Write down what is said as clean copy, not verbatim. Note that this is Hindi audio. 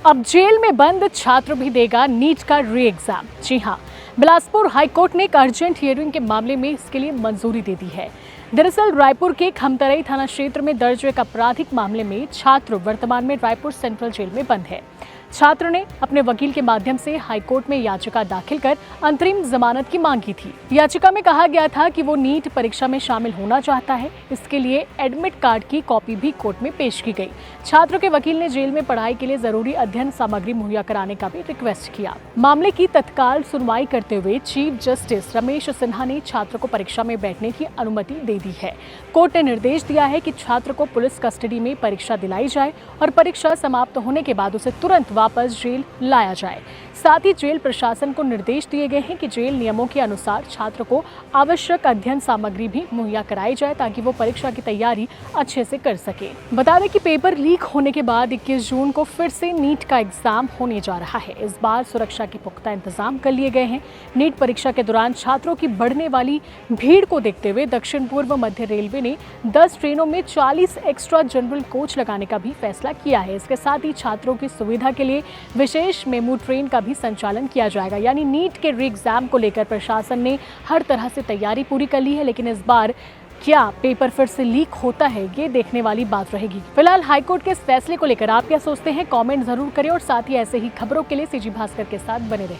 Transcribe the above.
अब जेल में बंद छात्र भी देगा नीट का री एग्जाम। जी हां, बिलासपुर हाईकोर्ट ने एक अर्जेंट हियरिंग के मामले में इसके लिए मंजूरी दे दी है। दरअसल रायपुर के खमतराई थाना क्षेत्र में दर्ज एक आपराधिक मामले में छात्र वर्तमान में रायपुर सेंट्रल जेल में बंद है। छात्र ने अपने वकील के माध्यम से हाईकोर्ट में याचिका दाखिल कर अंतरिम जमानत की मांग की थी। याचिका में कहा गया था कि वो नीट परीक्षा में शामिल होना चाहता है। इसके लिए एडमिट कार्ड की कॉपी भी कोर्ट में पेश की गई। छात्र के वकील ने जेल में पढ़ाई के लिए जरूरी अध्ययन सामग्री मुहैया कराने का भी रिक्वेस्ट किया। मामले की तत्काल सुनवाई करते हुए चीफ जस्टिस रमेश सिन्हा ने छात्र को परीक्षा में बैठने की अनुमति दे दी है। कोर्ट ने निर्देश दिया है कि छात्र को पुलिस कस्टडी में परीक्षा दिलाई जाए और परीक्षा समाप्त होने के बाद उसे तुरंत वापस जेल लाया जाए। साथ ही जेल प्रशासन को निर्देश दिए गए हैं कि जेल नियमों के अनुसार छात्र को आवश्यक अध्ययन सामग्री भी मुहैया कराई जाए ताकि वो परीक्षा की तैयारी अच्छे से कर सके। बता दें कि पेपर लीक होने के बाद 21 जून को फिर से नीट का एग्जाम होने जा रहा है। इस बार सुरक्षा के पुख्ता इंतजाम कर लिए गए हैं। नीट परीक्षा के दौरान छात्रों की बढ़ने वाली भीड़ को देखते हुए दक्षिण पूर्व मध्य रेलवे ने 10 ट्रेनों में 40 एक्स्ट्रा जनरल कोच लगाने का भी फैसला किया है। इसके साथ ही छात्रों की सुविधा के लिए विशेष मेमू ट्रेन का भी संचालन किया जाएगा। यानी नीट के री एग्जाम को लेकर प्रशासन ने हर तरह से तैयारी पूरी कर ली है, लेकिन इस बार क्या पेपर फिर से लीक होता है, ये देखने वाली बात रहेगी। फिलहाल हाईकोर्ट के इस फैसले को लेकर आप क्या सोचते हैं, कमेंट जरूर करें और साथ ही ऐसे ही खबरों के लिए सीजी भास्कर के साथ बने रहें।